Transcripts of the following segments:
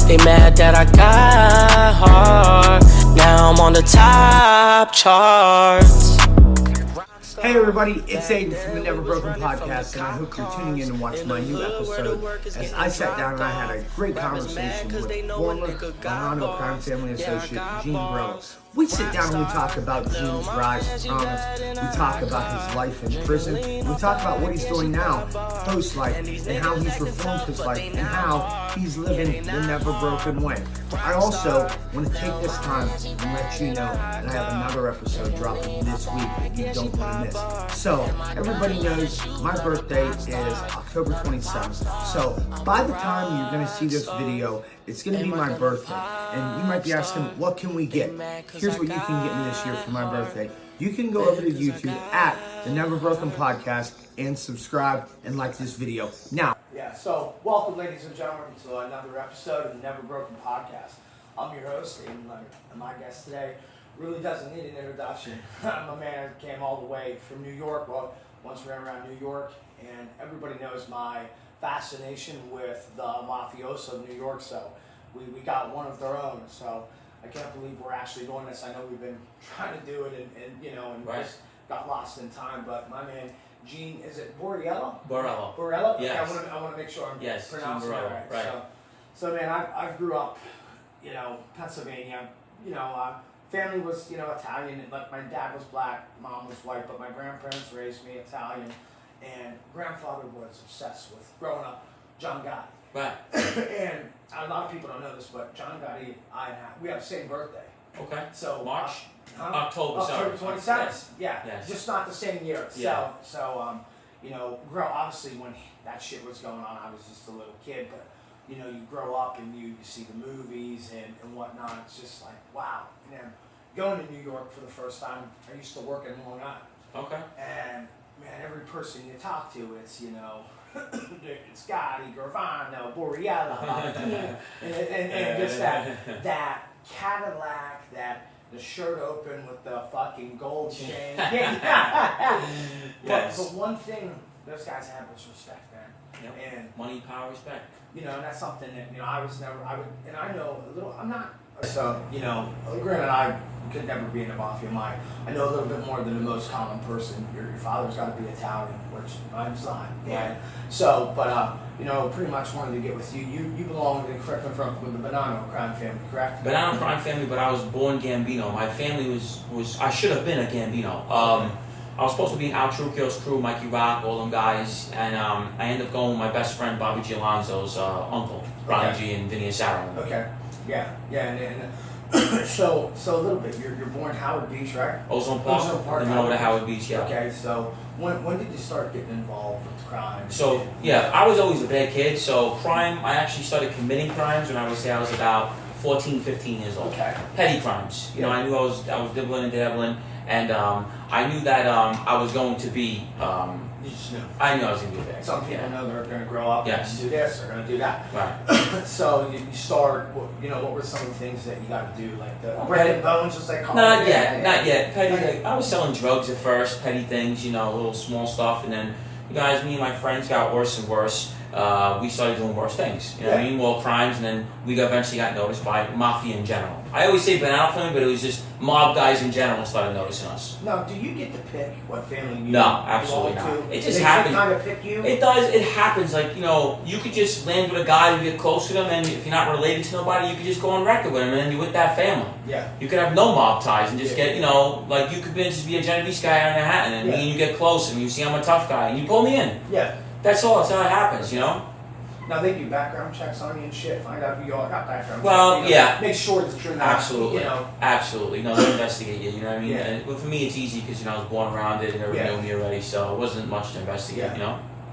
They mad that I got hard. Now I'm on the top charts. Hey everybody, it's Aden from the Never Broken Podcast, and I hope you're tuning in to watch my new episode as I sat down and I had a great conversation with former Bonanno crime family associate Gene Borrello. We sit down and we talk about Gene's rise to prominence, we talk about his life in prison, we talk about what he's doing now, post-life, and how he's reformed his life, and how he's living the never broken way. I also want to take this time and let you know that I have another episode dropping this week that you don't want to miss. So, everybody knows my birthday is October 27th. So, by the time you're going to see this video, it's going to be my birthday. And you might be asking, what can we get? Here's what you can get me this year for my birthday. You can go over to YouTube at the Never Broken Podcast and subscribe and like this video. Now, so welcome, ladies and gentlemen, to another episode of the Never Broken Podcast. I'm your host, Aden Leonard, and my guest today really doesn't need an introduction. My man came all the way from New York. Well, once ran around New York, and everybody knows my fascination with the mafioso of New York. So we got one of their own. So I can't believe we're actually doing this. I know we've been trying to do it, and right. Just got lost in time. But my man Gene, is it Borrello? Borrello. Yes. Okay, I want to make sure I'm pronouncing Gene Borrello. that right. So man, I grew up, Pennsylvania. Family was, Italian. Like my dad was black, mom was white, but my grandparents raised me Italian, and grandfather was obsessed with growing up John Gotti. Right. And a lot of people don't know this, but John Gotti, we have the same birthday. Okay. So March. October 27th. Yes. Yeah. Yes. Just not the same year. Yeah. So obviously when that shit was going on, I was just a little kid, but you grow up and you see the movies and whatnot. It's just like, wow. And then going to New York for the first time, I used to work in Long Island. Okay. And man, every person you talk to, it's it's Gotti, Gravano, Borrello, and just that Cadillac, the shirt open with the fucking gold chain. But one thing those guys had was respect, man. Yep. And money, power, respect. And that's something that I was never. I know a little. I'm not. So granted, I could never be in the mafia. I know a little bit more than the most common person. Your father's got to be Italian, which I'm not. Yeah. So, but pretty much wanted to get with you. You belong to the Bonanno crime family, correct? Bonanno crime family, but I was born Gambino. My family was I should have been a Gambino. I was supposed to be in Al Truccio's crew, Mikey Rock, all them guys, and I ended up going with my best friend Bobby G. Alonzo's uncle, Ronnie G. and Vinny Asaro. Okay. Yeah, and so a little bit. You're born Howard Beach, right? Ozone Park, in the middle of Howard Beach, yeah. Okay, so when did you start getting involved with crime? So I was always a bad kid. So crime, I actually started committing crimes when I was about 14, 15 years old. Okay. Petty crimes. I knew I was dibbling and dabbling, and I knew that I was going to be. You just knew. I knew I was going to be there. Some people know they're going to grow up and do this, they're going to do that. Right. So you start. What were some of the things that you got to do, like the breaking bones, as they call it? Not yet. Petty. I was selling drugs at first, petty things, little small stuff, and then me and my friends got worse and worse. We started doing worse things, more crimes, and then we eventually got noticed by mafia in general. I always say Bonanno family, but it was just mob guys in general started noticing us. Now, do you get to pick what family you No, absolutely not. To? It just happens. They kind of pick you? It does. It happens. Like, you could just land with a guy, you get close to them, and if you're not related to nobody, you could just go on record with him, and then you're with that family. Yeah. You could have no mob ties and just get, like you could just be a Genovese guy out in Manhattan, and me and you get close, and you see I'm a tough guy, and you pull me in. Yeah. That's all. That's how it happens, Now they do background checks on you and shit, find out who you are, not background checks. Yeah. Make sure that you're not, Absolutely. No, they investigate you, what I mean? Yeah. And for me, it's easy because, I was born around it and everybody knew me already, so it wasn't much to investigate,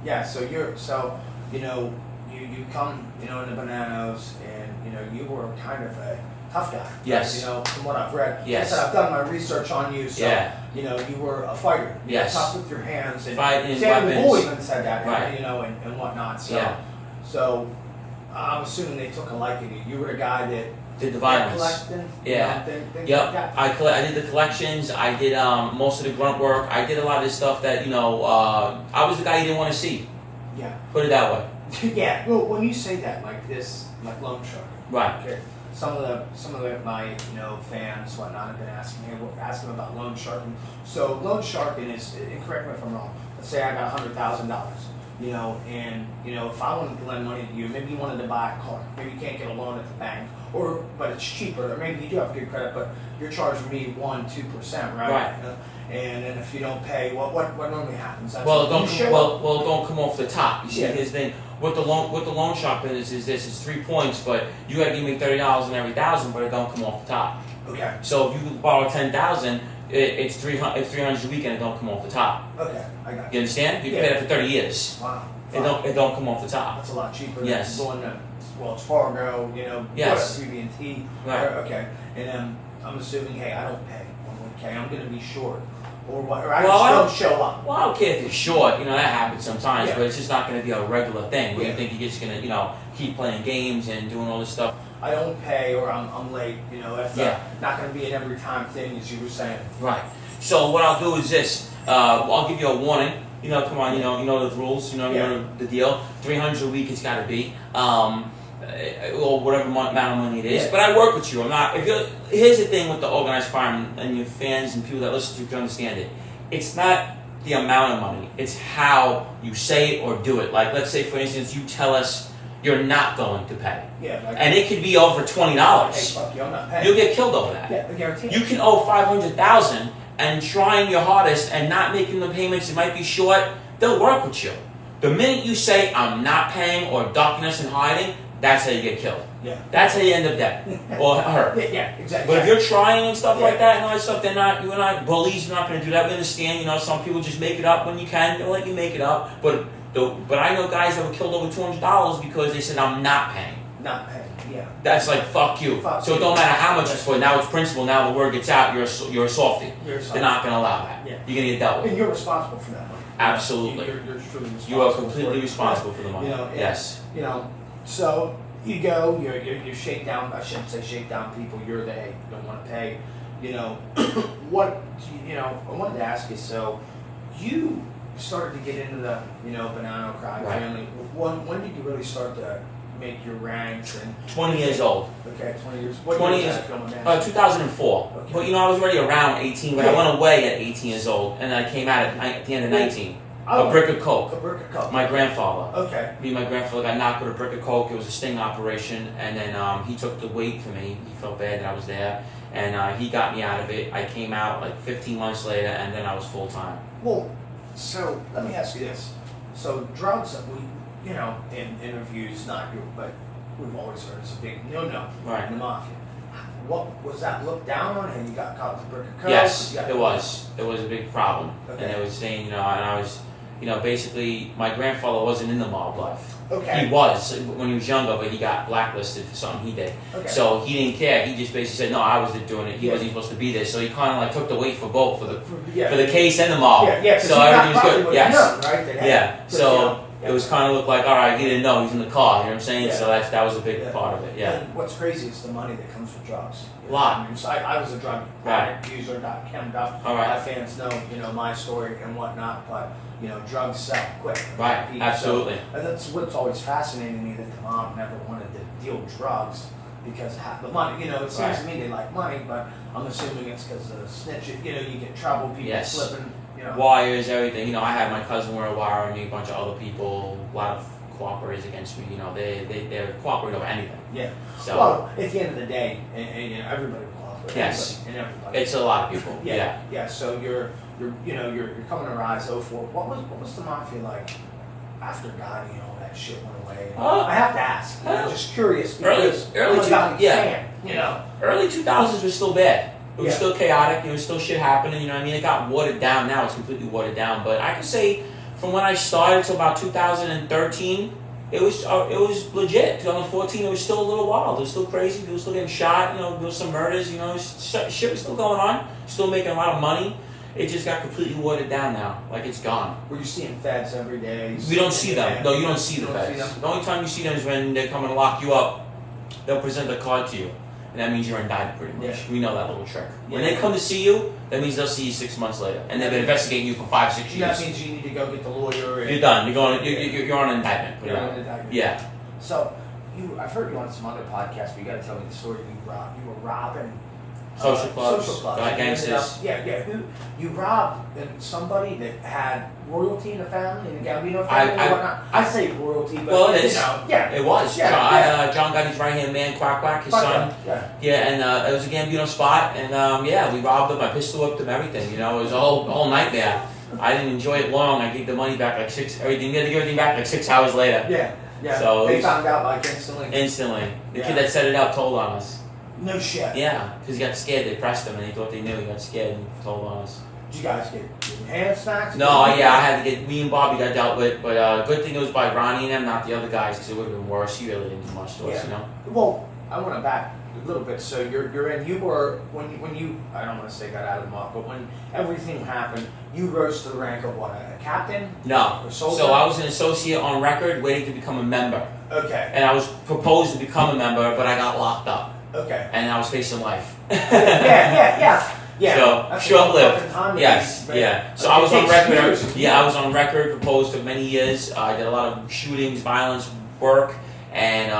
Yeah, so you come, in the Bonannos, and, you were kind of a tough guy. Yes. From what I've read. Yes. I said, I've done my research on you, so, you were a fighter. You yes. were tough with your hands. And fighting Sam weapons. the Bull even said that, right. And whatnot. So, yeah. So, I'm assuming they took a liking to you. You were the guy that did the violence. Collecting, yeah. Things yep. like that. I did the collections. I did most of the grunt work. I did a lot of this stuff that I was the guy you didn't want to see. Yeah. Put it that way. Yeah. Well, when you say that, like this, like loan shark, Right. Okay. Some of my fans, whatnot, have been asking about loan sharking. So loan sharking is, and correct me if I'm wrong. Let's say I got $100,000. And if I wanted to lend money to you, maybe you wanted to buy a car. Maybe you can't get a loan at the bank, but it's cheaper. Or maybe you do have good credit, but you're charging me 1-2%, right? Right. And then if you don't pay, what normally happens? That's Well, what don't come off the top. You see, Yeah. his thing with the loan shark business is this: it's 3 points, but you got to give me $30 in every thousand, but it don't come off the top. Okay. So if you borrow 10,000, it's 300 a week, and it don't come off the top. Okay, I got You understand? You can pay that for 30 years. Wow. It don't come off the top. That's a lot cheaper Yes. than going to Wells Fargo, Yes. BB&T. Right. Okay. And I'm assuming, hey, I don't pay 1K. I'm going to be short. Or what? Or I Well, just don't show up. Well, I don't care if you're short. That happens sometimes, Yeah. but it's just not going to be a regular thing where Yeah. you think you're just going to, keep playing games and doing all this stuff. I don't pay or I'm late. That's Yeah. not going to be an every time thing, as you were saying. Right. So what I'll do is this. I'll give you a warning. Come on, you know the rules. You know the deal. 300 a week it's got to be. Or whatever amount of money it is. Yeah. But I work with you. I'm not. Here's the thing with the organized crime and your fans and people that listen to you can understand it. It's not the amount of money. It's how you say it or do it. Like, let's say, for instance, you tell us you're not going to pay. Yeah. And it could be over $20. Hey, fuck you, I'm not paying. You'll get killed over that. Yeah, I guarantee it. You can owe $500,000 and trying your hardest and not making the payments. It might be short. They'll work with you. The minute you say I'm not paying or ducking us and hiding, that's how you get killed. Yeah. That's how you end up dead or hurt. Yeah, exactly. But if you're trying and stuff like Yeah. that and all that stuff, you and I bullies. You're not going to do that. We understand. Some people just make it up when you can. They'll let you make it up. But I know guys that were killed over $200 because they said I'm not paying. Not paying. Yeah. That's like fuck you. Fuck so you. it don't matter how much it's for. Now it's principle. Now the word gets out. You're a softie. You're a softie. They're not going to allow that. Yeah. You're going to get dealt with. And you're responsible for that money. Absolutely. You're truly responsible. You are completely responsible for the money. And, Yes. So you go, you're shakedown. I shouldn't say shakedown people. You're the hey, you don't want to pay. What? I wanted to ask you. So you started to get into the Bonanno crime Right. family. When did you really start to make your ranks? And 20 years old. Okay, 20 years. What 20 year was years. that filming? 2004. Okay. But I was already around 18, but I Yeah. went away at 18 years old, and then I came out at the end of 19. Oh. A brick of coke. A brick of coke. My grandfather. Okay. Me and my grandfather got knocked with a brick of coke. It was a sting operation, and then he took the weight for me. He felt bad that I was there, and he got me out of it. I came out like 15 months later, and then I was full time. Well, so let me ask you this. So drugs that we, in interviews, not you, but we've always heard it's a big no-no Right. in the mafia. What was that looked down on? And you got caught with a brick of coke? Yes, You got- it was. It was a big problem, Okay. and it was saying, and I was, basically, my grandfather wasn't in the mob life. Okay. He was when he was younger, but he got blacklisted for something he did. Okay. So he didn't care. He just basically said, "No, I was doing it. He Yeah. wasn't supposed to be there." So he kind of like took the weight for both, for Yeah. the case and the mob. Yeah. 'Cause So you got everything was probably good. what Yes. you know, right? That had- Yeah. but, So it was kind of looked like, all right, he didn't know. He's in the car. You know what I'm saying? Yeah. So that was a big Yeah. part of it. Yeah. And what's crazy is the money that comes with drugs. Lot. I mean, so I was a drug Right. user, got chemmed up. All right. My fans know, my story and whatnot, but, drugs sell quick. Right. So- Absolutely. and that's what's always fascinating to me, that the mom never wanted to deal drugs because half the money, it seems Right. to me they like money, but I'm assuming it's because of snitching, you get trouble, people Yes. slipping, Wires, everything. I had my cousin wear a wire on me, a bunch of other people, a lot of cooperators against me. They're cooperating over anything. Yeah. So Well, at the end of the day, and everybody will cooperate. Yes. And everybody. it's a lot of people. Yeah. Yeah. So you're coming to rise 04. What was the mafia like after God, that shit went away? I have to ask. I'm just curious because early I'm a Gotti yeah. fan, Early 2000s was still bad. It was Yeah. still chaotic. There was still shit happening. You know what I mean? It got watered down. Now it's completely watered down. But I can say from when I started to about 2013, it was legit. 2014, it was still a little wild. It was still crazy. People were still getting shot. There was some murders. Shit was still going on. Still making a lot of money. It just got completely watered down now. Like it's gone. Were you seeing feds every day? We don't see them. No, you don't see the feds. The only time you see them is when they're coming to lock you up. They'll present a card to you, and that means you're indicted pretty much. Yeah. We know that little trick. When Yeah. they come to see you, that means they'll see you 6 months later, and they've been investigating you for 5-6 That years. means you need to go get the lawyer. You're done. You're on an indictment. Put it You're out. on an indictment. Yeah. So I've heard you on some other podcasts, but you got to tell me the story. You were robbing Social clubs, And gangsters. You robbed somebody that had royalty in the family, in the Gambino family, and whatnot. I say royalty, but well, it is. It was. John got his right hand man, Quack, his son. And it was a Gambino spot, and we robbed him. I pistol whipped him, everything. You know, it was a whole nightmare. I didn't enjoy it long. I gave the money back like everything. We had to give everything back like 6 hours later. Yeah. So they found out like instantly. The kid that set it up told on us. No shit. Yeah, because he got scared. They pressed him, and he thought they knew. He got scared and told on us. Did you guys get hand snacks? No, I had to get. Me and Bobby got dealt with, but good thing it was by Ronnie and them, not the other guys, because it would have been worse. He really didn't do much to us, you know. Well, I want to back a little bit. So you were when you I don't want to say got out of the mob, but when everything happened, you rose to the rank of what, a captain? No. Or soldier? So I was an associate on record, waiting to become a member. Okay. And I was proposed to become a member, but I got locked up. Okay. And I was facing life. Yeah. So short-lived. Yes. So I was on record. I was on record, proposed for many years. I did a lot of shootings, violence, work, and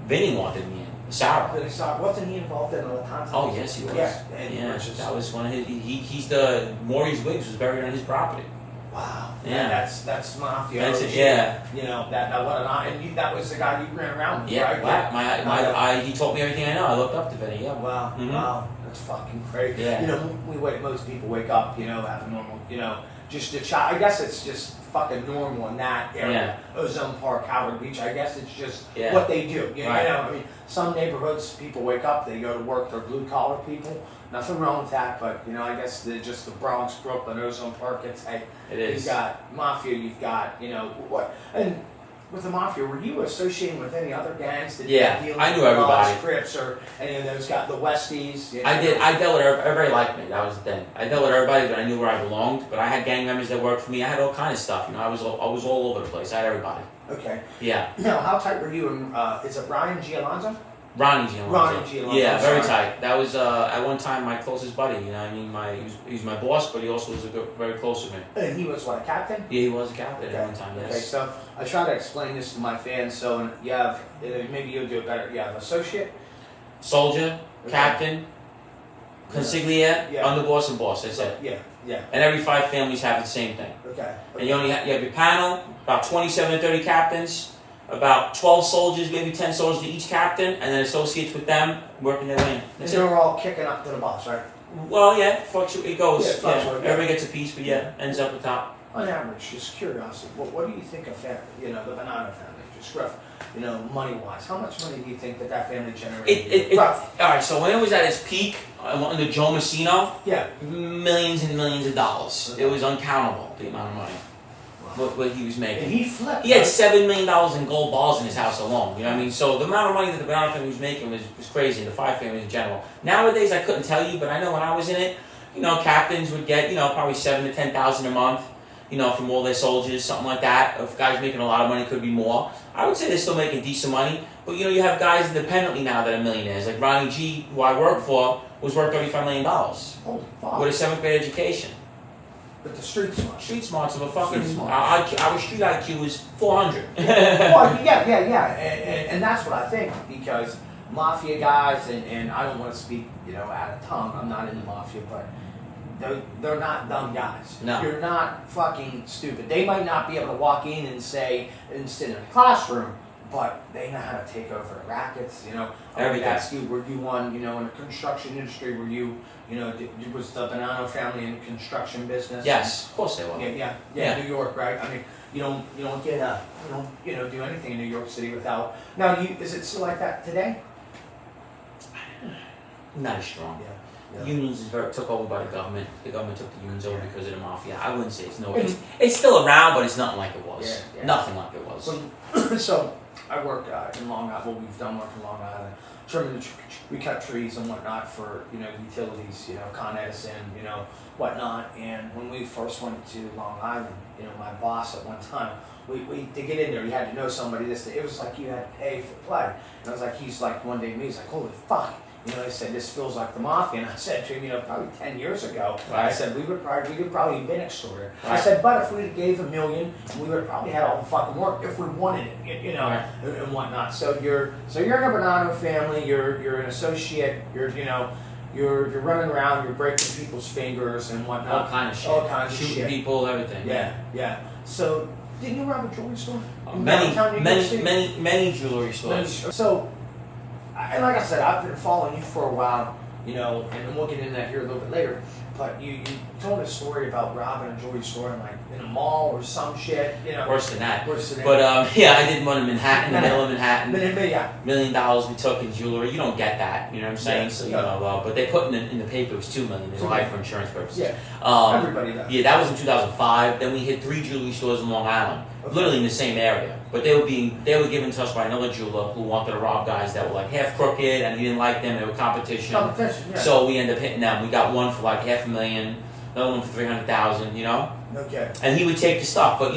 Vinny wanted me in. Sarah. Wasn't he involved in all the time? Oh yes, he was. Yeah. That was one of his. He's the Maurice Wiggs was buried on his property. Wow. Yeah. That's mafia. That's it. Yeah. You know that what and that was the guy you ran around with, right? Yeah. He taught me everything I know. I looked up to Vinny. Yeah. Wow. Mm-hmm. Wow. That's fucking crazy. Yeah. You know, most people wake up, you know, have a normal, you know, just a child. I guess it's just fucking normal in that area. Ozone Park, Howard Beach. I guess it's just what they do. You know, I mean, some neighborhoods, people wake up, they go to work, they're blue collar people. Nothing wrong with that, but you know, I guess just the Bronx, Brooklyn, Ozone Park. It's hey, you've got mafia, you've got what and. With the mafia, were you associating with any other gangs? That I knew everybody. Crips or any of those guys, the Westies? You know? I did. I dealt with everybody liked me. That was the thing. I dealt with everybody, but I knew where I belonged. But I had gang members that worked for me. I had all kinds of stuff. You know, I was all over the place. I had everybody. Okay. Yeah. Now, how tight were you and is it Ryan Gialonzo? Ronnie Gialonzo. Yeah, very tight. That was at one time my closest buddy. You know, I mean, he was my boss, but he also was very close to me. And he was what, a captain? Yeah, he was a captain at one time. Yes. Okay, so I try to explain this to my fans. So you have maybe you'll do it better. You have associate, soldier, captain, consigliere, underboss, and boss. That's it. Yeah. And every 5 families have the same thing. Okay. And you have your panel, about 27 to 30 captains. About 12 soldiers, maybe 10 soldiers to each captain, and then associates with them working their way in. And they're all kicking up to the boss, right? Well, yeah, it goes. Fluctuate, Everybody gets a piece, but ends up at top. On average, just curiosity, what do you think of family? You know, the Bonanno family, just rough. You know, money-wise, how much money do you think that family generated? All right, so when it was at its peak, under Joe Messino, millions and millions of dollars. Okay. It was uncountable, the amount of money. What he was making. And he flipped. He had $7 million in gold balls in his house alone. You know what I mean? So the amount of money that the Bonanno family was making was crazy. The 5 families in general. Nowadays, I couldn't tell you, but I know when I was in it, you know, captains would get probably $7,000 to $10,000 a month. You know, from all their soldiers, something like that. If guys making a lot of money, could be more. I would say they're still making decent money. But you know, you have guys independently now that are millionaires. Like Ronnie G, who I work for, was worth $35 million Holy fuck. with a 7th grade education. But the street smart. Street smarts of a fucking. Our street IQ was 400. Well, and that's what I think, because mafia guys, and I don't want to speak, you know, out of tongue. I'm not in the mafia, but they're not dumb guys. No. You're not fucking stupid. They might not be able to walk in and say and sit in a classroom, but they know how to take over the rackets. You know, I would ask you, were you one, you know, in the construction industry? Were you, you know, was the Bonanno family in the construction business? Yes, of course they were. Yeah. New York, right? I mean, you don't get do anything in New York City without. Now, is it still like that today? Not as strong. Yeah. Unions took over by the government. The government took the unions over because of the mafia. I wouldn't say it's still around, but it's nothing like it was. Nothing like it was. So I work in Long Island. Well, we've done work in Long Island. We cut trees and whatnot for, you know, utilities, you know, Con Edison, you know, whatnot. And when we first went to Long Island, you know, my boss at one time, we to get in there, you had to know somebody. It was like you had to pay for play. And I was like, he's like, one day me, he's like, holy fuck. they said, this feels like the mafia. And I said to him, probably 10 years ago, Right. I said, we could probably have been extorted. I Right. said, but if we gave $1 million, we would have probably had all the fucking work if we wanted it, Right. and whatnot. So you're in a Bonanno family, you're an associate, you're running around, you're breaking people's fingers and whatnot. All kind of shit. All kinds of Shooting shit. people, everything. Yeah. So, didn't you rob a jewelry store? In Many, downtown New York City? many jewelry stores. So, and like I said, I've been following you for a while, and we'll get into that here a little bit later. But you told a story about robbing a jewelry store in a mall or some shit, Worse than that. Worse than that. But yeah, I did one in Manhattan, in the middle of Manhattan. Yeah. $1 million we took in jewelry. You don't get that, you know what I'm saying? Yeah, So yeah. but they put in the paper it was $2 million. They $2 lied for insurance purposes. Yeah. Everybody does. Yeah, that was in 2005. Then we hit 3 jewelry stores in Long Island, Okay. literally in the same area. But they were given to us by another jeweler who wanted to rob guys that were like half crooked, and he didn't like them. They were competition. Yeah. So we ended up hitting them. We got one for like $500,000, another one for $300,000. Okay. And he would take the stuff, but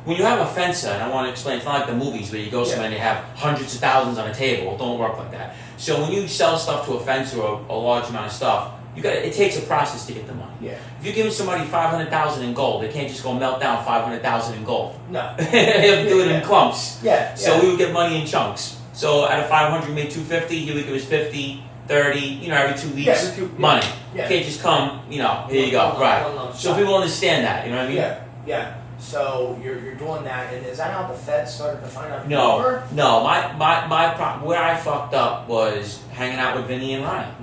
when you have a fencer, and I want to explain, it's not like the movies where you go somewhere and you have hundreds of thousands on a table. It don't work like that. So when you sell stuff to a fencer or a large amount of stuff, it takes a process to get the money. Yeah. If you're giving somebody $500,000 in gold, they can't just go melt down $500,000 in gold. No. They have to do it in clumps. Yeah. So we would get money in chunks. So out of 500, we made 250. He would give us 50, 30. Every 2 weeks, money. Yeah. You can't just come. Here you go. Right. So people understand that. You know what I mean? Yeah. So you're doing that, and is that how the Fed started to find out? who you No. were? Where I fucked up was hanging out with Vinny and Ryan.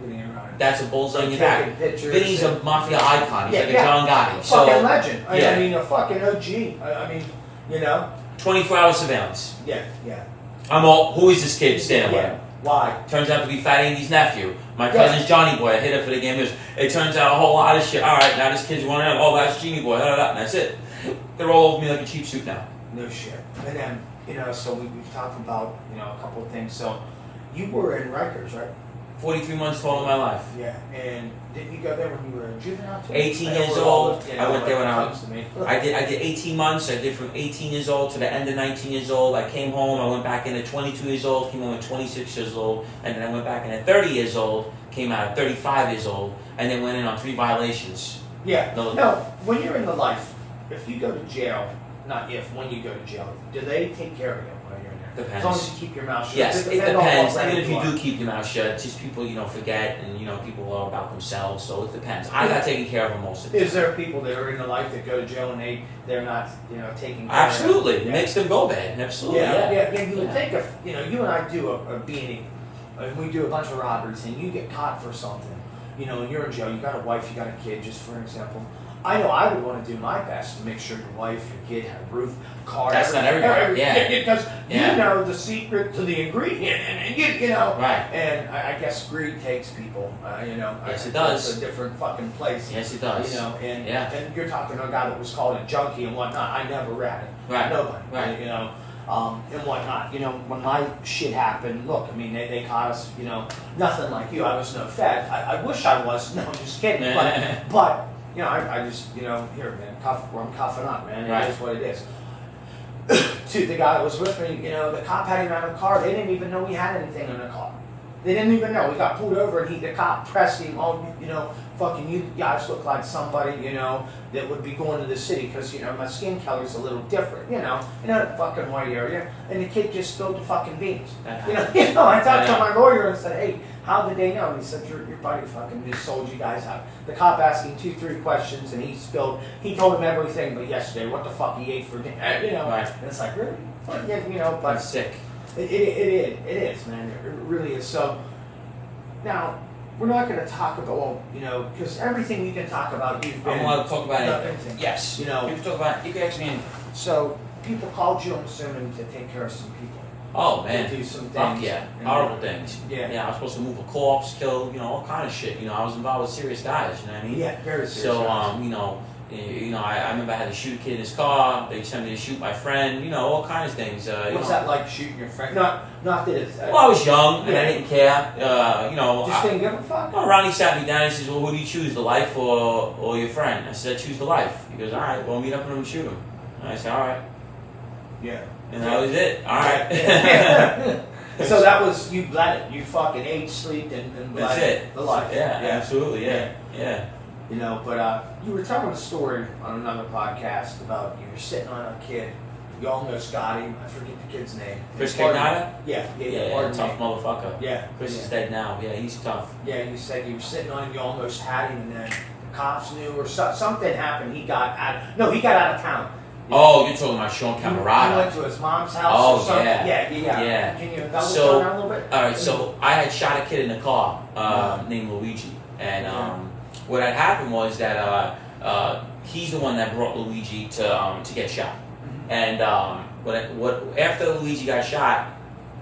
That's a bullseye in your back. Vinny's a mafia icon. He's like a John Gotti. Fucking legend. Yeah. I mean, a fucking OG. I mean, 24-hour surveillance. Yeah. I'm all, who is this kid standing with? Why? Turns out to be Fat Andy's nephew. My cousin's Johnny Boy. I hit it for the game. It turns out a whole lot of shit. All right, now this kid's running out. Oh, that's Genie Boy. And that's it. They're all over me like a cheap suit now. No shit. And then, so we've talked about, a couple of things. So you were in Rikers, right? 43 months total of my life. Yeah. And didn't you go there when you were a juvenile too? 18 years old. I went there when I did 18 months. I did from 18 years old to the end of 19 years old. I came home. I went back in at 22 years old. Came home at 26 years old. And then I went back in at 30 years old. Came out at 35 years old. And then went in on 3 violations. Yeah. No, when you're in the life, if you go to jail, when you go to jail, do they take care of you while you're in there? Depends. As long as you keep your mouth shut. Yes, it depends on depends. what Even if you rank do keep your mouth shut, just people, forget, and, people are about themselves, so it depends. I got taken care of them most of the time. Is there people that are in the life that go to jail and they're not, taking care Absolutely. of them? It makes them go bad. Absolutely, Yeah, you would think of, you and I do a beating, and we do a bunch of robberies, and you get caught for something, and you're in jail, you got a wife, you got a kid, just for an example. I know I would want to do my best to make sure your wife, your kid had a roof, car. That's not everybody. Yeah. Because you know the secret to the ingredient, and Right. And I guess greed takes people. Yes, it does. It's a different fucking place. Yes, it does. And you're talking to a guy that was called a junkie and whatnot. I never read it. Right. Nobody. Right. And whatnot. When my shit happened, look, I mean, they caught us, nothing like you. I was no Fed. I wish I was. No, I'm just kidding. But I just, here, man, I'm cuffing up, man. Right. It is what it is. To the guy that was with me, the cop had him out of the car. They didn't even know he had anything in the car. They didn't even know. We got pulled over, and the cop pressed him. Oh, fucking you guys look like somebody, that would be going to the city because, my skin color's a little different, in that fucking white area. And the kid just spilled the fucking beans. I talked to my lawyer and said, hey, how did they know? And he said, your buddy fucking just sold you guys out. The cop asked him 2-3 questions, and he told him everything but yesterday, what the fuck he ate for dinner, Right. And it's like, really? But That's sick. It is, man. It really is. So, now, we're not going to talk about, because everything you can talk about, you've been... I want to talk about it. Everything. Yes. You can talk about it. You can ask me. So, people called you, I'm assuming, to take care of some people. Oh, man. To do some things. Fuck yeah. Horrible things. Yeah. I was supposed to move a corpse, kill, all kind of shit. I was involved with serious guys, you know what I mean? Yeah, very serious So, guys. I remember I had to shoot a kid in his car. They sent me to shoot my friend. All kinds of things. What's that like, shooting your friend? Not that it's... Well, I was young and I didn't care. Just didn't give a fuck? Well, Ronnie sat me down and he says, well, who do you choose, the life or your friend? I said, I choose the life. He goes, all right, well, meet up with him and shoot him. And I said, all right. Yeah. And that was it. All right. So that was, you bled it. You fucking ate, slept, and bled That's it. the life. Yeah, absolutely. Yeah. You know, but you were telling a story on another podcast about you were sitting on a kid. You almost got him. I forget the kid's name. Chris Cagnata? Yeah. Tough motherfucker. Yeah. Chris is dead now. Yeah, he's tough. Yeah, you said you were sitting on him, you almost had him, and then the cops knew, or something happened. He got out of town. Oh, you're talking about Sean He Camerata. went to his mom's house or something. Yeah. Can you double So, down a little bit? Alright, so I had shot a kid in the car named Luigi. And what had happened was that he's the one that brought Luigi to get shot. And after Luigi got shot,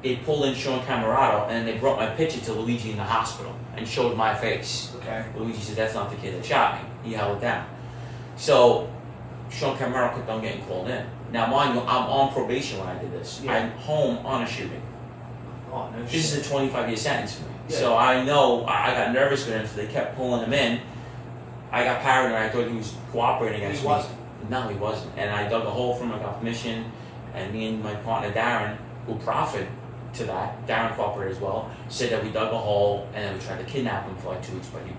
they pulled in Sean Camerata, and they brought my picture to Luigi in the hospital and showed my face. Okay. Luigi said, "That's not the kid that shot me." He held it down. So Sean Camerata kept on getting called in. Now, mind you, I'm on probation when I did this. Yeah. I'm home on a shooting. Oh, no shit. This is a 25-year sentence for me. Yeah. So I know I got nervous with him, so they kept pulling him in. I got paranoid. I thought he was cooperating against me. He wasn't. No, he wasn't. And I dug a hole for him. I got permission. And me and my partner Darren, who profited to that, Darren cooperated as well, said that we dug a hole and then we tried to kidnap him for like 2 weeks, but he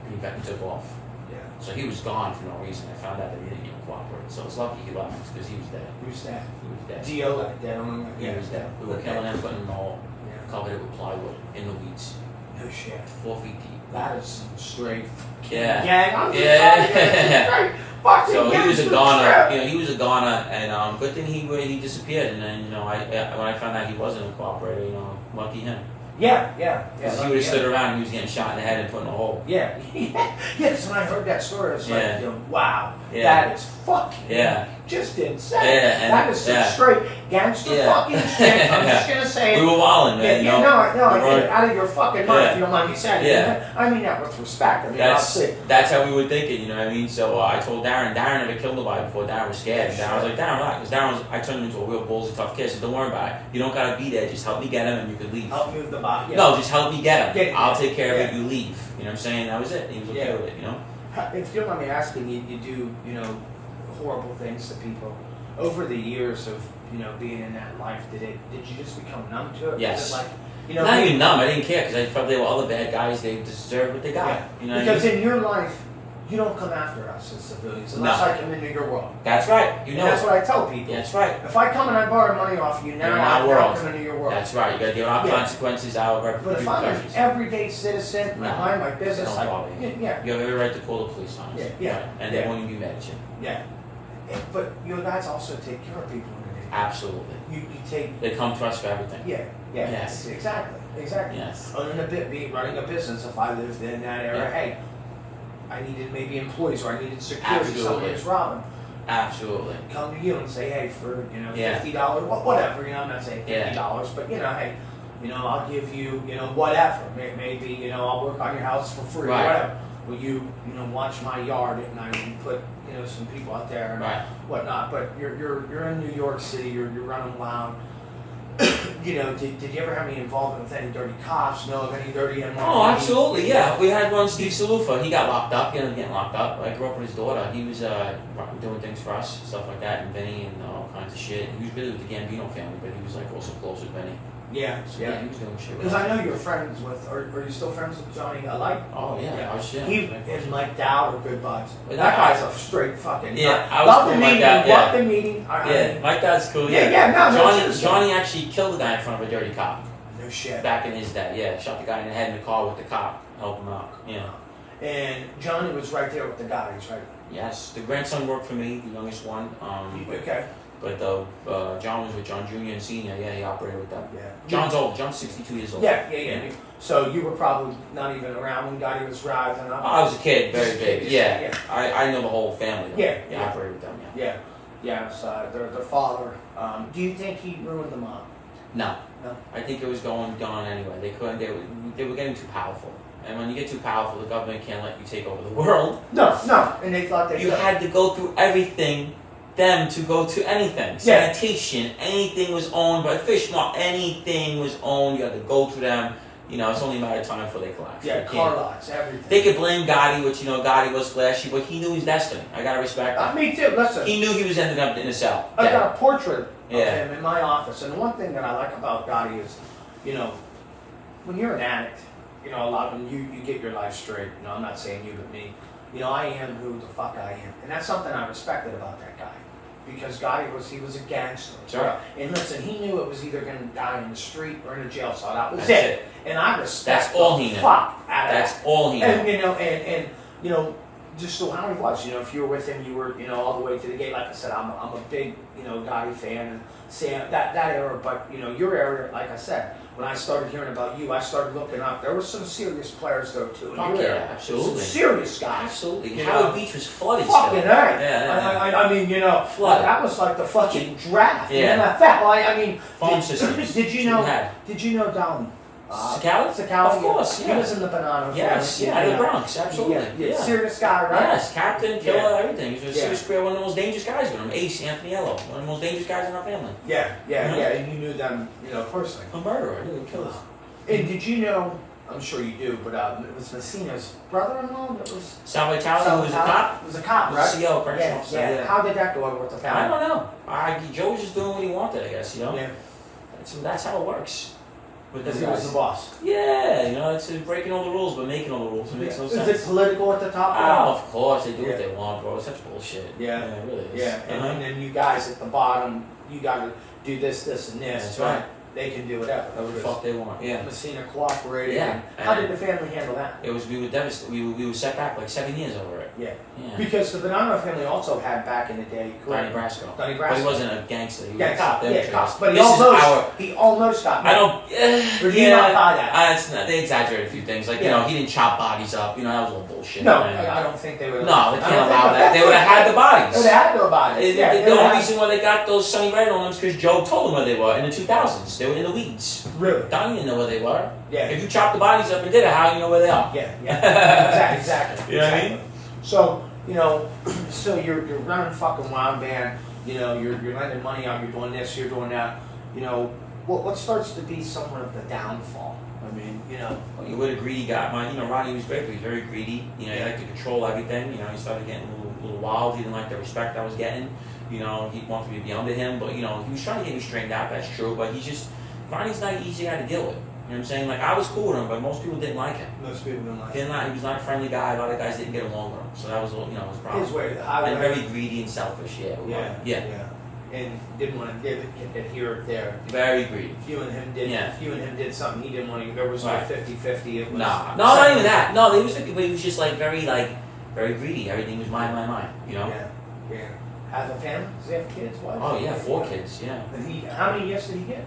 took off. Yeah. So he was gone for no reason. I found out that he didn't even cooperate. So it's lucky he left because he was dead. He was dead. He was dead. Dio like dead on He was dead. We were killing him, putting him in the hole, Yeah. covered it with plywood in the weeds, No shit. 4 feet deep. That is some straight Yeah. gang. I'm just Yeah. straight fucking So he was a gangster goner, crap. he was a goner, and good thing he disappeared. And then when I found out he wasn't a cooperator, lucky him. Yeah. Because he would have stood around and he was getting shot in the head and put in a hole. Yeah. Yes, when I heard that story, I was like, wow, Yeah. that is fucking just insane. Yeah, and that is some straight gangster fucking shit. I'm just gonna say it. We were wilding, man. No, I get it out of your fucking mind if you don't mind me saying it. Yeah. I mean that with respect. I mean, That's how we were thinking, you know what I mean? So I told Darren never killed nobody before. Darren was scared. And Darren was like, Darren, relax. Because I turned him into a real ballsy, tough kid. I said, don't worry about it. You don't gotta be there. Just help me get him and you can leave. Help move the body. Yeah. No, just help me get him. I'll take care of it. Yeah. You leave. You know what I'm saying? That was it. He was okay with it, you know? If you don't mind me asking, you do, horrible things to people. Over the years of, being in that life, did you just become numb to it? Yes. Was it like, Not even numb. I didn't care because I felt they were other bad guys. They deserved what they got. Yeah. You know Because what I mean? in your life, you don't come after us as civilians unless I come into your world. That's right. And that's what I tell people. That's right. If I come and I borrow money off you, now You're in I'm our world. coming into your world. That's right. You got to deal with our consequences, our But if I'm an repercussions. everyday citizzen, I mind my business, Don't bother you. yeah. You have every right to call the police on us. Yeah. Right. And they won't even be mad at you. Yeah. But you guys also take care of people in the day. Absolutely. You take. They come to us for everything. Yeah. Yes. Exactly. Yes. Owning running a business, if I lived in that area, hey, I needed maybe employees or I needed security, Absolutely. somebody was robbing. Absolutely. Come to you and say, hey, for Yeah. $50, whatever, I'm not saying $50, but hey, I'll give you, whatever. Maybe, I'll work on your house for free or whatever. Will you, watch my yard at night and put, some people out there and whatnot. But you're in New York City, you're running loud. Did you ever have any involvement with any dirty cops? No, of any dirty involvement? Oh, absolutely, yeah. We had one, Steve Salufa. He got locked up. He ended up getting locked up. I grew up with his daughter. He was doing things for us, stuff like that, and Benny and all kinds of shit. He was really with the Gambino family, but he was also close with Benny. Yeah, So, he was doing shit with Because us. I know you're friends with, are you still friends with Johnny Light? Oh, yeah. Oh, shit. He and Mike Dowd are good buds. But That guy's a straight fucking Yeah, I was love cool the like meeting, that, love the meeting. Yeah, Mike Dad's cool. No, Johnny actually killed a guy in front of a dirty cop No shit. back in his day. Yeah, shot the guy in the head in the car with the cop, help him out. Yeah. And Johnny was right there with the guys, right? Yes, the grandson worked for me, the youngest one. Okay. But John was with John Jr. and Senior. Yeah, he operated with them. Yeah. John's old. John's 62 years old. Yeah. So you were probably not even around when Gotti was rising up. I was a kid, very big. Yeah. Yeah. I know the whole family. Though. Yeah. Yeah, I operated with them. Yeah. Yeah. So their father. Do you think he ruined the mob? No. No. I think it was going on anyway. They couldn't. They were getting too powerful. And when you get too powerful, the government can't let you take over the world. No. And they thought You had to go through everything. Them to go to anything. Sanitation, anything was owned by Fish Mart, anything was owned, you had to go to them. It's only a matter of time before they collapse. Yeah, car lots, everything. They could blame Gotti, which, Gotti was flashy, but he knew his destiny. I gotta respect that. Me too, listen. He knew he was ending up in a cell. I got a portrait of him in my office, and one thing that I like about Gotti is, when you're an addict, you know, a lot when you get your life straight. You know, I'm not saying you, but me. You know, I am who the fuck I am, and that's something I respected about that guy. Because he was a gangster. Sure. And listen, he knew it was either going to die in the street or in a jail cell. That was That's it. And I respect That's all he knew. fuck out of That's that. all he knew. And you know, just so how he was. You know, if you were with him, you were, you know, all the way to the gate. Like I said, I'm a big, you know, Gotti fan and Sam that era. But you know, your era, like I said, when I started hearing about you, I started looking up. There were some serious players though too. Fuck yeah, absolutely. Some serious guys. Absolutely. You Howard know? Beach was flooded. Fucking still. right. Yeah. I mean, you know, Flooded. that was like the fucking draft. Yeah. In the NFL. I mean, Phone systems. Did you know? Did you know Down? Sakala? Of course, He yeah. was in the Bonanno. Yes, family. yeah, out of the Bronx, absolutely. Yeah. Serious guy, right? Yes, captain, killer, Yeah. everything. He was a serious career, one of the most dangerous guys with him. Ace, Anthonyello, one of the most dangerous guys in our family. Yeah. Yeah. And you knew them, you know, personally. A murderer, dude, killer. And did you know? I'm sure you do, but it was Messina's brother-in-law that was. Sal Vitale was a cop. He was a cop, He right? was a CO, correctional officer, yeah. How did that go over with the family? I don't know. Joe was just doing what he wanted, I guess, you know? Yeah. That's how it works. With Because those he was guys. the boss. Yeah, you know, it's breaking all the rules, but making all the rules. It makes no sense. Is it political at the top? Oh, of course, they do Yeah. what they want, bro. It's such bullshit. Yeah. It really is. Yeah, and then you guys at the bottom, you got to do this, and this. That's but right. They can do whatever. Whatever the fuck they want. Yeah. Messina cooperated. Yeah. And how did the family handle that? We were devastated. We were set back like 7 years over it. Yeah. Yeah. Because the Bonanno family also had back in the day. Donnie Brasco. Donnie But he Brasco. wasn't a gangster. He was Yeah, a cop. yeah, cop. But This is our. he almost got. I don't. Or do you not buy that? It's not, they exaggerate a few things. Like, Yeah. you know, he didn't chop bodies up. You know, that was a little bullshit. No, man. I don't think they would. No, they can't allow that. They would have had the bodies. They would have had no bodies. The only reason why they got those Sonny Red on them is because Joe told them where they were in the 2000s. They were in the weeds. Really? Donnie didn't know where they were. Yeah. If you chop the bodies up and did it, how do you know where they are? Yeah. Exactly. You know what I mean? So, you know, so you're running fucking wild band, you know, you're lending money out, you're doing this, you're doing that, you know, what starts to be somewhat of the downfall? I mean, you know. Well, you were a greedy guy. Ronnie was great, but he was very greedy. You know, he liked to control everything. You know, he started getting a little wild. He didn't like the respect I was getting. You know, he wanted me to be under him, but, you know, he was trying to get me straightened out, that's true, but Ronnie's not an easy guy to deal with. You know what I'm saying? Like, I was cool with him, but most people didn't like him. Most people don't like He was not a friendly guy. A lot of guys didn't get along with him. So that was, you know, his problem. his way, the And highway. very greedy and selfish, yeah. Yeah. And didn't want to adhere there. Very greedy. If you and him did something he didn't want to, there was no Right. 50-50. It was No, not even that. No, he was just like very greedy. Everything was mine. You know? Yeah. Has a family? Does he have kids? Wife? Oh yeah, 4 kids. Yeah. And how many years did he get?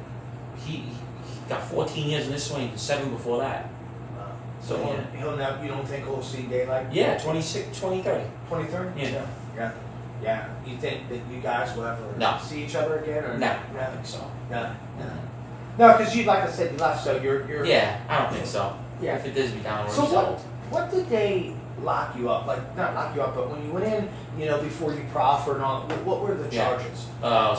He got 14 years in this one. He was 7 before that. So yeah. he'll never, you don't think he'll see daylight? Yeah, 26, 2030. 23rd? Yeah. Yeah. You think that you guys will ever No. see each other again? Or No, no? I don't think so. No. No, because you, like I said, you left, so you're. Yeah, I don't think so. Yeah. If it does be down the So result. what did they lock you up? Like, not lock you up, but when you went in, you know, before you proffered and all, what were the Yeah. charges?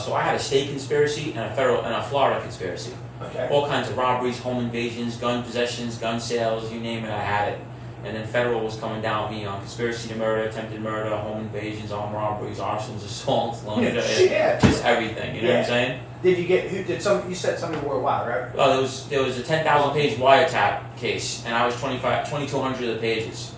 So I had a state conspiracy and a Florida conspiracy. Okay. All kinds of robberies, home invasions, gun possessions, gun sales, you name it, I had it. And then federal was coming down with me on conspiracy to murder, attempted murder, home invasions, armed robberies, arsons, assaults, Shit. just everything. You know what I'm saying? Did you get, you said somebody wore a while, right? Well, there was a 10,000 page wiretap case, and I was 2,200 of the pages.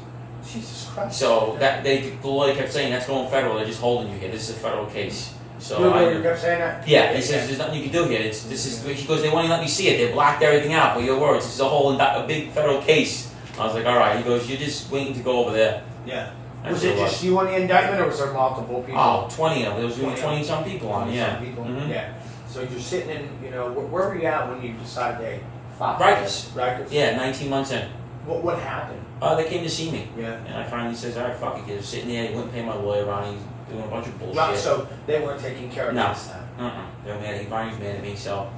Jesus Christ. So the lawyer kept saying that's going federal. They're just holding you here. This is a federal case. So Your lawyer kept saying that? yeah, he says there's nothing you can do here. He goes, they won't even let me see it. They blocked everything out. But your words, this is a big federal case. I was like, all right. He goes, you're just waiting to go over there. Yeah. That's Was what it just you on the indictment, or was there multiple people? Oh, 20 of them. There was 20 20 some people on. Yeah. Some people. Mhm. Yeah. So you're sitting in, you know, where were you at when you decided, hey, fuck. Rikers. Rikers. Yeah, 19 months in. What happened? They came to see me. Yeah. And I finally says, all right, fuck it, kid. I'm sitting there. He wouldn't pay my lawyer, Ronnie. He's doing a bunch of bullshit. Right, so they weren't taking care of No. this time. They were mad. Ronnie was mad at me. So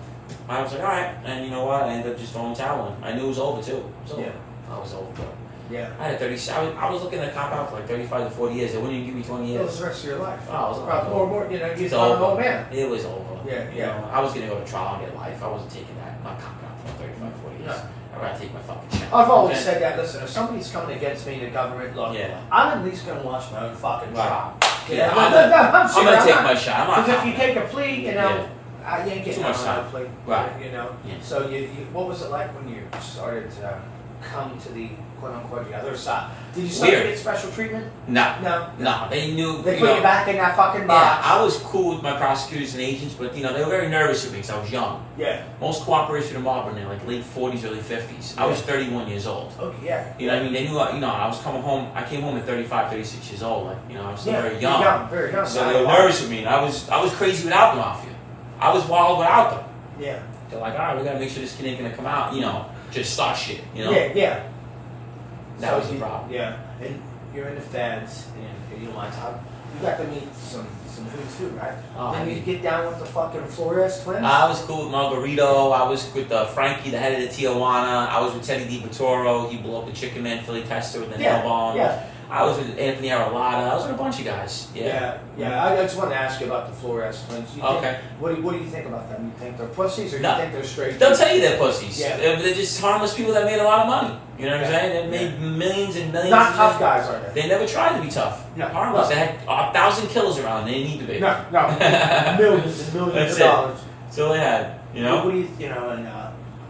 I was like, all right. And you know what? I ended up just throwing the towel in. I knew it was over too. It was over. Yeah. I was over. Yeah. I had 30. I was looking at cop out for like 35 to 40 years. They wouldn't even give me 20 That was years. the rest of your life. Oh, it was Probably over. more, you know, you're It's an over. old man. It was over. Yeah, You yeah. know, I was gonna go to trial and get life. I wasn't taking that. I'm not copping out for 35, 40 years. No. I'd rather take my fucking shot. I've always Okay? said that, listen, if somebody's coming against me in the government, look, Yeah. I'm at least going to watch my own fucking Right. trial. Yeah, I'm I'm gonna take my shot. I'm not Because if you copping. take a plea, you know, you ain't getting Too much on time. that plate, Right. you know. Yeah. So what was it like when you started to come to the quote unquote the other side? Did you start Weird. to get special treatment? No. No. No, they knew. They you put know, you back in that fucking Yeah, box. I was cool with my prosecutors and agents, but you know they were very nervous with me because I was young. Yeah. Most cooperators in the mob were in their like late 40s, early 50s. I was 31 years old. Okay. Yeah. You know what I mean? They knew, you know, I was coming home. I came home at 35, 36 years old. Like, you know, I was still very young. Young, very young. So they were nervous with me. And I was crazy without the mafia. I was wild without them. Yeah. They're like, all right, we gotta make sure this kid ain't gonna come out. You know, just start shit. You know. Yeah. That was the problem. Yeah. And you're in the feds, and you know my time. You got to meet some who's who, right? Oh, Then I you mean- get down with the fucking Flores twins. I was cool with Margarito. I was with Frankie, the head of the Tijuana. I was with Teddy DiBartolo. He blew up the Chicken Man Philly Tester with the nail bomb. Yeah. I was with Anthony Arolada. I was with a bunch of guys. Yeah. I just wanted to ask you about the Flores twins. Okay. What do you think about them? You think they're pussies, or No. you think they're straight? They'll tell you they're pussies. Yeah. They're just harmless people that made a lot of money. You know what I'm Yeah. saying? They made millions and millions. Not and tough millions. guys, are they? They never tried to be tough. No. Harmless. No. They had 1,000 kills around. They didn't need to be. No, millions and millions That's of it. dollars. That's all they had. You know? What do you know? And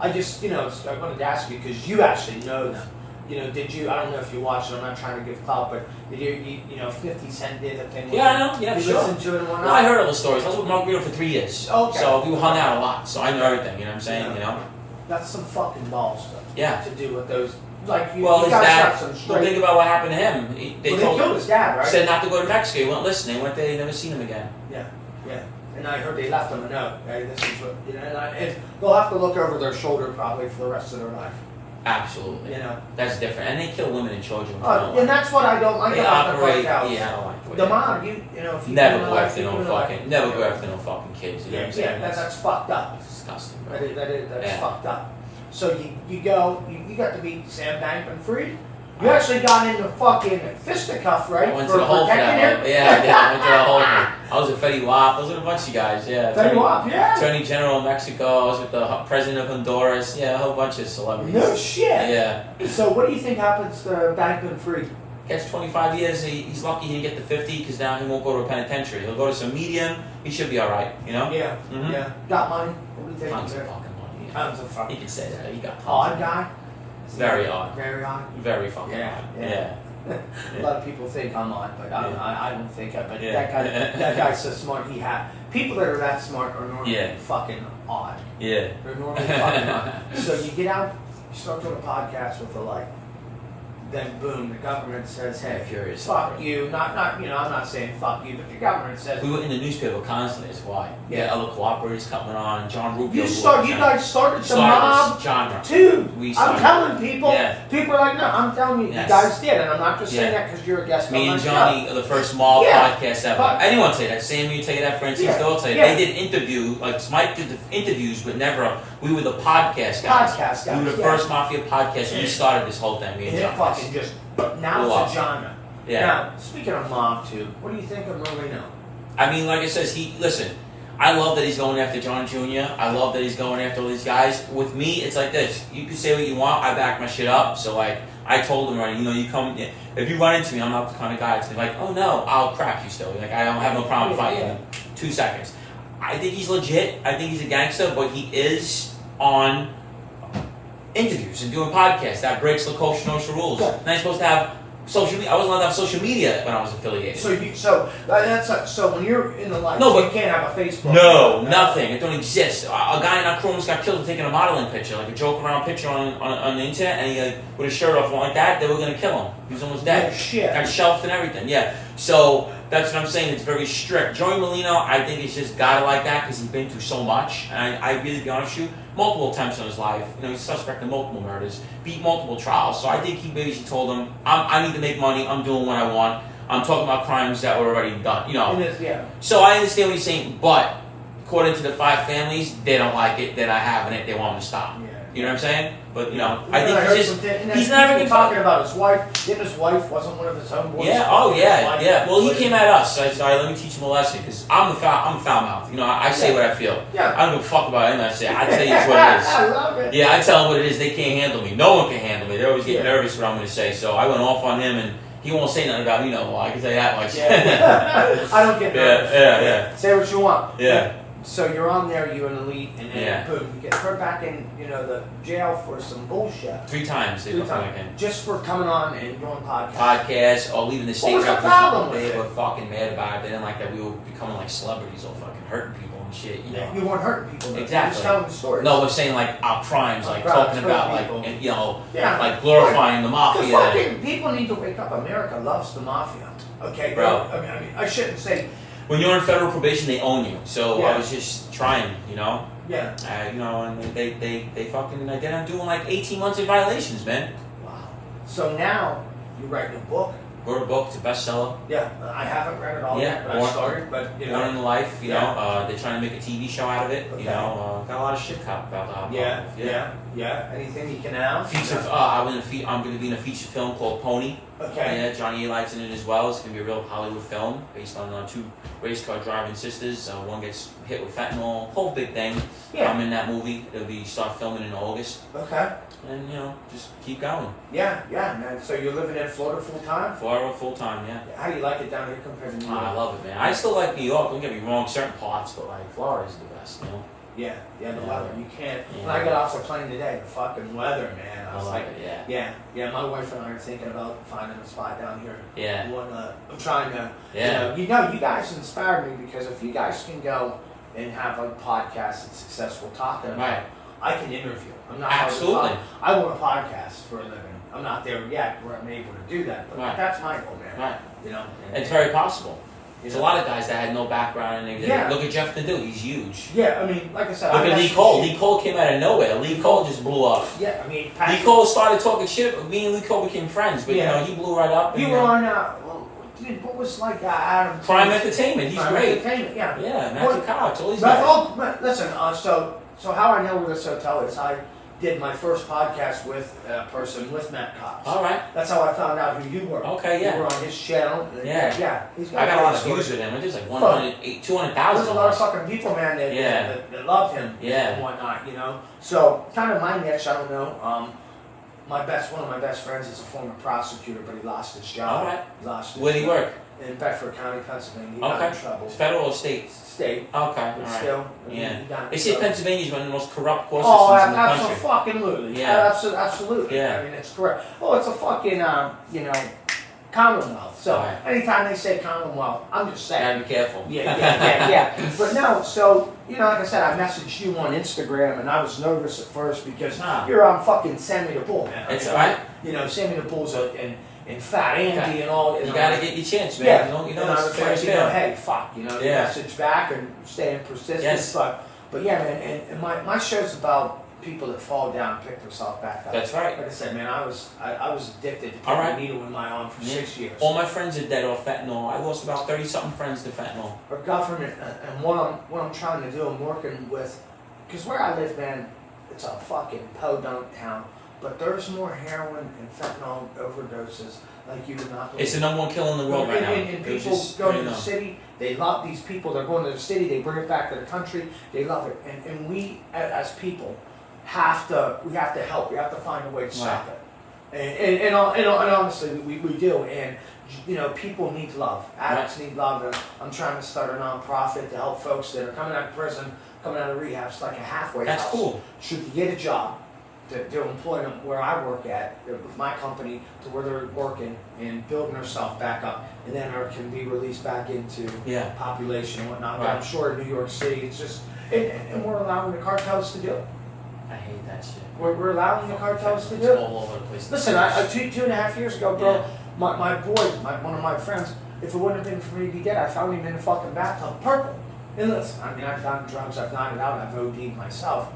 I just, I wanted to ask you because you actually know them. You know, did you? I don't know if you watched it. I'm not trying to give clout, but did you know, 50 Cent did a thing. Yeah, I know. Yeah, you sure. listened to it and whatnot. Well, I heard all the stories. I was with Margarito for 3 years. Okay. So we hung out a lot. So I know everything. You know what I'm saying? Yeah. You know? That's some fucking balls stuff. Yeah. To do with those, like you. Well, you his guys dad. got some Well, straight. think about what happened to him. They Well, told killed his dad, right? said not to go to Mexico. He wouldn't listen. They went there. They never seen him again. Yeah. And I heard they left him a note. Hey, this is what and they'll have to look over their shoulder probably for the rest of their life. Absolutely. You know. That's different. And they kill women and children. which I don't And like. that's what I don't like They about the operate. cartels. Yeah, I don't like the way The they mob, operate. you know, if you Never do go like, after no you do fucking. like- Never go after no fucking kids. You know what I'm saying? That's fucked up. It's disgusting, bro. That's Yeah. fucked up. So you got to meet Sam Bankman-Fried. You actually got into fucking fisticuff, right? I went to the hole for that protecting one. him? Yeah, I went to the hole. I was with Fetty Wap. I was with a bunch of guys. Yeah. Fetty Wap, yeah. Attorney General of Mexico. I was with the president of Honduras. Yeah, a whole bunch of celebrities. No shit. Yeah. So what do you think happens to Bankman-Fried? Gets 25 years. He's lucky he didn't get the 50 because now he won't go to a penitentiary. He'll go to some medium. He should be all right. You know. Yeah, Mhm. yeah. Got money. What do you think? Tons of there? fucking money. Yeah. Tons of He fucking. can say that. He got tons. Odd guy. Very odd. Very odd. Very fucking Yeah, odd. yeah. A lot of people think I'm odd, but I don't think I. But Yeah. that guy's so smart. People that are that smart are normally Yeah. fucking odd. Yeah. They're normally fucking odd. So you get out, you start doing a podcast with the like, then boom, the government says, hey, Furious. fuck you. Not I'm not saying fuck you, but the government says. We were in the newspaper constantly. That's why. Yeah. Yeah. Other cooperators coming on. John Rubio. You guys started the mob this genre. too. We I'm started- telling people. Yeah. People are like, no, I'm telling you, Yes. you guys did, and I'm not just saying Yeah. that because you're a guest. Me on and my show. Johnny are the first mob Yeah. podcast ever. But- Anyone say that? Sam, you take that. Francine Yeah. Stoll take Yeah. They did interview. Like Mike did the interviews, but never. We were the podcast guys. Podcast We were guys, the yeah. first Mafia podcast. We started this whole thing. Me and And it John. fucking just, now Blew it's up. a genre. Yeah. Now, speaking of mob too, what do you think of Marino? I mean, like I says, listen. I love that he's going after John Jr. I love that he's going after all these guys. With me, it's like this. You can say what you want. I back my shit up. So like, I told him already. You know, you come. If you run into me, I'm not the kind of guy that's like, oh no, I'll crack you still. Like I don't have no problem fighting you in 2 seconds. I think he's legit. I think he's a gangster, but he is on interviews and doing podcasts. That breaks the kosher nosher rules. Yeah. And I'm supposed to have social media. I wasn't allowed to have social media when I was affiliated. So so when you're in the life, No, so but- you can't have a Facebook. No, nothing. It don't exist. A guy in our crew almost got killed for taking a modeling picture, like a joke around picture on the internet, and he with his shirt off went like that. They were gonna kill him. He was almost dead. No shit. Got shelved and everything. Yeah. So that's what I'm saying. It's very strict. Joey Molino, I think he's just got it like that because he's been through so much. And I really, be honest with you, multiple attempts on his life. You know, he's suspect in multiple murders, beat multiple trials. So I think he basically told him, I need to make money. I'm doing what I want. I'm talking about crimes that were already done. You know. Yeah. So I understand what he's saying, but according to the 5 families, they don't like it that I having it. They want him to stop. Yeah. You know what I'm saying? But you know, I I think he's just he's not not even even talking about his wife. Then his wife wasn't one of his homeboys. Yeah. Oh His yeah. wife Yeah. Well, he was- came at us. So I said, all right, let me teach him a lesson because I'm a foul mouth. You know, I say what I feel. Yeah. I don't give a fuck about anything I say. I tell you it's what it is. I love it. Yeah, I tell them what it is. They can't handle me. No one can handle me. They always get Yeah. nervous what I'm going to say. So I went off on him, and he won't say nothing about me no more. I can tell you that much. Yeah. I don't get nervous. Yeah. Say what you want. Yeah. So you're on there, you're an elite, and then boom, you get thrown back in, the jail for some bullshit. 3 times they got thrown in. Just for coming on and doing podcasts or leaving the state. What was the problem with They it? were fucking mad about it. They didn't like that we were becoming like celebrities or fucking hurting people and shit. You know. You weren't hurting people. Exactly. You're just telling the stories. No, we're saying like our crimes, like talking about like, and, like Yeah. glorifying the mafia. The fucking people need to wake up. America loves the mafia. Okay, Bro. I mean, I shouldn't say. When you're in federal probation, they own you. So Yeah. I was just trying, Yeah. and they fucking I ended up doing like 18 months of violations, man. Wow. So now you're writing a book. Wrote a book, it's a bestseller. Yeah, I haven't read it all yet, but I started. But Born in Life, they're trying to make a TV show out of it. Okay. Got a lot of shit about the hot Yeah. Anything you can announce? Feature. I'm going to be in a feature film called Pony. Okay. Yeah, Johnny Light's in it as well. It's going to be a real Hollywood film based on 2 race car driving sisters. One gets hit with fentanyl. Whole big thing. Yeah. I'm in that movie. It'll be start filming in August. Okay. And just keep going. Yeah, man. So you're living in Florida full time? Florida full time, yeah. How do you like it down here compared to New York? I love it, man. I still like New York. Don't get me wrong, certain parts, but like Florida's the best, Yeah, the weather. You can't. Yeah. When I got off the plane today, the fucking weather, man. I was like like, it, yeah. My wife and I are thinking about finding a spot down here. Yeah. I'm trying to. Yeah. You guys inspired me because if you guys can go and have a podcast that's successful talking about, Right. I can interview. I'm not Absolutely. I want a podcast for a living. I'm not there yet where I'm able to do that, but Right. that's my goal, man. Right. It's very possible. There's a lot of guys that had no background and everything. Yeah. Look at Jeff Nadeau, he's huge. Yeah, I mean, like I said, Look at Lee Cole. Lee Cole came out of nowhere. Lee Cole just blew up. Yeah, I mean, Lee Cole started talking shit. Me and Lee Cole became friends, but he blew right up. You were on, what was like Adam? Prime Entertainment. He's Prime great. Entertainment, yeah. Yeah, Matthew Cox. All these But guys. listen, so how I know where this hotel is, I did my first podcast with a person with Matt Cox. All right. That's how I found out who you were. Okay, yeah. You were on his channel. Yeah. He's I got a lot of stories. views with him. There's like 200,000. There's a lot of fucking people, man, that love him and whatnot, So, kind of my niche, I don't know. One of my best friends is a former prosecutor, but he lost his job. All right. Where'd he work? In Bedford County, Pennsylvania. He got in trouble. Federal or state? State. Okay, all But right. still, Yeah. he got in They say trouble. Pennsylvania's one of the most corrupt court Oh, systems in the country. absolutely. Yeah. Absolutely. Yeah. I mean, it's correct. Oh, it's a fucking, Commonwealth. So, Right. anytime they say Commonwealth, I'm just saying. Gotta be careful. Yeah. But no, so, like I said, I messaged you on Instagram, and I was nervous at first because you're on fucking Send Me the Bull, man. It's right. Send Me the Bull's and Fat Andy and all. You gotta get your chance, man. Yeah. You know and I it's was fair like, is fair. hey, fuck, message back and staying persistent. Yes. But yeah, man, and my show's about people that fall down and pick themselves back up. That's right. Like I said, man, I was addicted to All putting right. a needle in my arm for 6 years. All my friends are dead off fentanyl. I lost about 30-something friends to fentanyl. Our government, and what I'm trying to do, I'm working with, because where I live, man, it's a fucking podunk town, but there's more heroin and fentanyl overdoses like you would not believe. It's the number 1 killer in the world right now. And people go to the city, they love these people, they're going to the city, they bring it back to the country, they love it. And we, as people, have to help, we have to find a way to stop it. And honestly, we do. And, people need love. Addicts need love. And I'm trying to start a nonprofit to help folks that are coming out of prison, coming out of rehab. It's like a halfway house. That's cool. Should you get a job, to employ them where I work at, with my company, to where they're working and building themselves back up, and then can be released back into population and whatnot. But Right. I'm sure in New York City, it's just, and we're allowing the cartels to do it. I hate that shit. We're allowing the cartels to It's do it. all over the place. Listen, two and a half years ago, bro, my boy, one of my friends, if it wouldn't have been for me to be dead, I found him in a fucking bathtub, purple. And listen, I mean, I've done drugs, I've knocked it out, I've OD'd myself.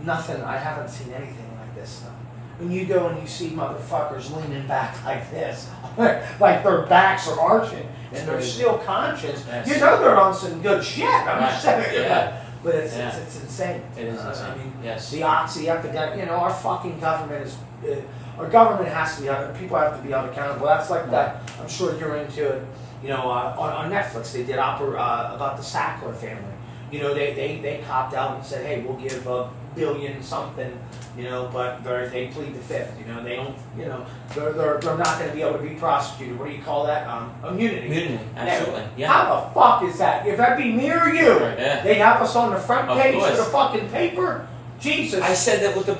Nothing, I haven't seen anything like this stuff. When you go and you see motherfuckers leaning back like this, like their backs are arching, and they're still conscious, Yes. you know they're on some good shit. I'm Right. just saying. Yeah. But it's insane. It is insane. I mean, Yes. the oxy epidemic. Our fucking government is. Our government has to be. People have to be held accountable. That's like that. I'm sure you're into it. On Netflix, they did about the Sackler family. you know, they copped out and said, hey, we'll give $1 billion something, you know, but they plead the fifth. You know, they don't, you know, they're not going to be able to be prosecuted. What do you call that? Immunity. Immunity, absolutely. Yeah. How the fuck is that? If that'd be me or you, Yeah. they'd have us on the front Of page course. of the fucking paper. Jesus. I said that with the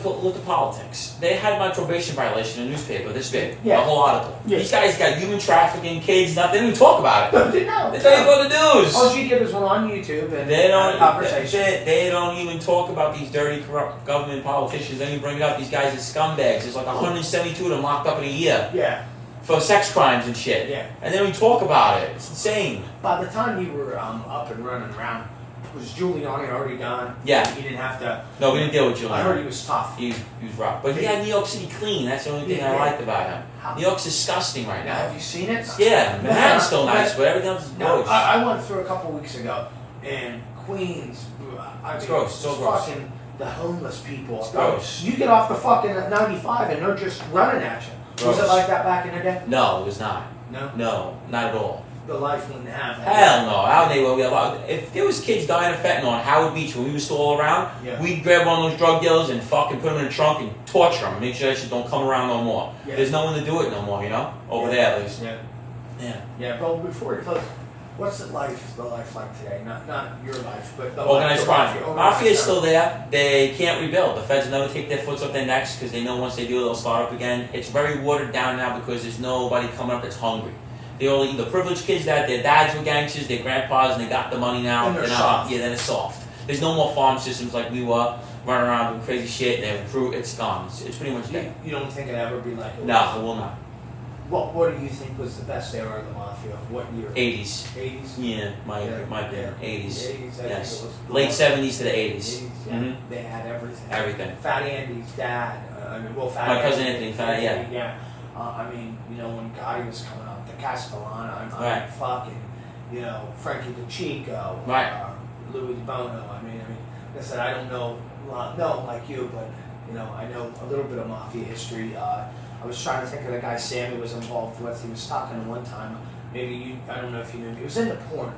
politics. They had my probation violation in the newspaper, this big, Yeah. the whole article. Yeah. These guys got human trafficking, kids, nothing. They didn't even talk about it. No. They tell you about the news. All she did was went on YouTube and They don't. conversation. They don't even talk about these dirty, corrupt government politicians. They don't even bring it up. These guys are scumbags. There's like 172 of them locked up in a year Yeah. for sex crimes and shit. Yeah. And they don't even talk about it. It's insane. By the time you were up and running around, was Giuliani already done? Yeah. You didn't have to. No, we didn't deal with Giuliani. I heard he was tough. He was rough. But he had New York City clean. That's the only thing I liked about him. New York's disgusting right Now, now. have you seen it? Yeah, Manhattan's still nice, but everything else is No, gross. I went through a couple weeks ago, and Queens. It's gross, so gross. Fucking the homeless people. It's gross. You get off the fucking 95 and they're just running at you. Was Gross. it like that back in the day? No, it was not. No. No, not at all. The life wouldn't have that. Hell no. How they were allowed? If there was kids dying of fentanyl on Howard Beach when we were still all around, Yeah. we'd grab one of those drug dealers and fucking put them in the trunk and torture them. Make sure that shit don't come around no more. Yeah. There's no one to do it no more, you know? Over there at least. Yeah. Yeah. Yeah, but before we close, what's the life like today? Not your life, but the Organized life, crime. organized Mafia is crime. still there. They can't rebuild. The feds will never take their foot off their necks because they know once they do, they'll start up again. It's very watered down now because there's nobody coming up that's hungry. They only the privileged kids that their dads were gangsters, their grandpas, and they got the money now. And they're not, soft. Yeah, then it's soft. There's no more farm systems like we were, running around doing crazy shit. They have crew. It's gone. It's pretty much dead. You don't think it'd ever be like it No, was? it will not. What do you think was the best era of the Mafia? What year? 80s. 80s? Yeah, my opinion. Yeah. 80s. 80s, I think Yes. it was Late 70s to the 80s. 80s, yeah. Mhm. They had everything. Everything. Fat Andy's dad. Fat My cousin Anthony, Fat, yeah. Yeah. I mean, you know, when Gotti was coming up, the Castellana, Right. fucking, you know, Frankie DeChico, Right. Louis Bono. I mean, like I said, I don't know, no, like you, but you know, I know a little bit of Mafia history. I was trying to think of the guy Sammy was involved with. He was talking one time. Maybe you, I don't know if you knew. He was into porn.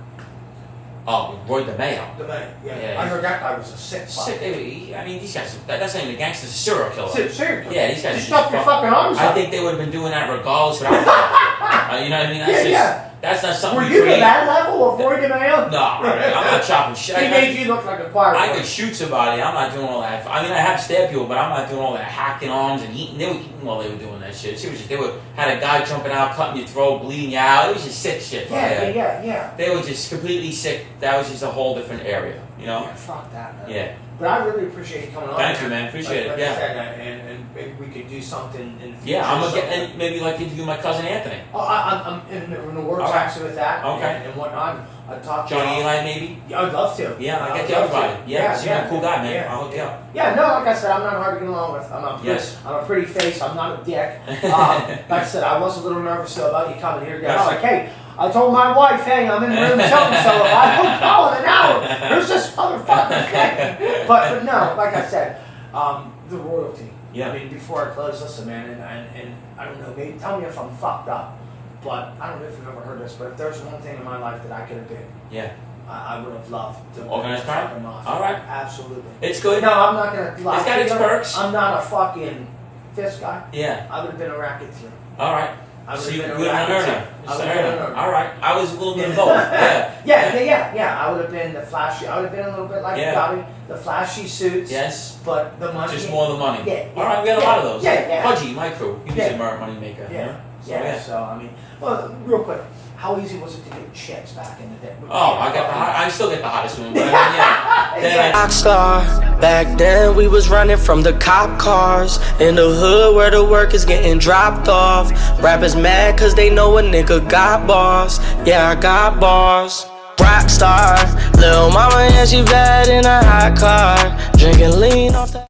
Oh, Roy DeMeo. The man, yeah. Yeah. I heard that guy was a sick fuck. Sick. I mean, these guys. That's not even a gangster. It's a serial killer. Serious. Yeah, these guys. Just are stuff your fucking arms I up. think they would have been doing that regardless. Without you know what I mean? That's Yeah, just, yeah. That's not something Were you you to create. that level of Roy DeMeo? No, I'm not chopping shit. He made you look like a choir I boy. could shoot somebody. I'm not doing all that. I mean, I have stabbed people, but I'm not doing all that hacking arms and eating. They were eating while they were doing that shit. They had a guy jumping out, cutting your throat, bleeding you out. It was just sick shit. Yeah. They were just completely sick. That was just a whole different area, you know? Yeah, fuck that, man. Yeah. But I really appreciate you coming on. Thank you, man. Appreciate it. Like Yeah. I said, and maybe we could do something in the future. Yeah, I'm gonna something. get and maybe like interview my cousin Anthony, Oh, I'm in the works All right. actually with that. Okay. And whatnot. I'd talk to Johnny you. Eli, maybe. Yeah, I'd love to. Yeah, I I'd get you love to. everybody. Yeah, seems like a cool guy, man. Yeah, I'll hook you up. Yeah, no, like I said, I'm not hard to get along with. Yes. I'm a pretty face. I'm not a dick. Like I said, I was a little nervous about you coming here today. I was like, hey, I told my wife, hey, I'm in the room so-and-so. If I don't call in an hour, there's this motherfucker thing. But no, like I said, the royalty. Yeah. I mean, before I close, listen, man, and I don't know, maybe tell me if I'm fucked up. But I don't know if you've ever heard this, but if there's one thing in my life that I could have been, Yeah. I would have loved to Organized be crime? fucking Mafia. All right. Absolutely. It's good. No, I'm not gonna lie. It's got to its you. perks. I'm not a fucking fist guy. Yeah. I would have been a racketeer. All right. I would So have you been a would have been an racketeer. earner. I would have been an earner. All right. I was a little bit of both. Yeah. Yeah. I would have been the flashy. I would have been a little bit like Yeah. Gotti, the flashy suits. Yes. But the money. Just more the money. Yeah. All right. We had a lot of those. Yeah. Pudgy, my crew. He was Yeah. a money maker. Yeah. So, Yeah. So I mean, well, real quick, how easy was it to get chicks back in the day? Oh, I still get the hottest one, but I mean, yeah. Then I, Rockstar. Back then we was running from the cop cars in the hood where the work is getting dropped off. Rappers mad cause they know a nigga got bars. Yeah, I got bars. Rockstar. Lil' mama, yeah, she bad in a hot car. Drinking lean off the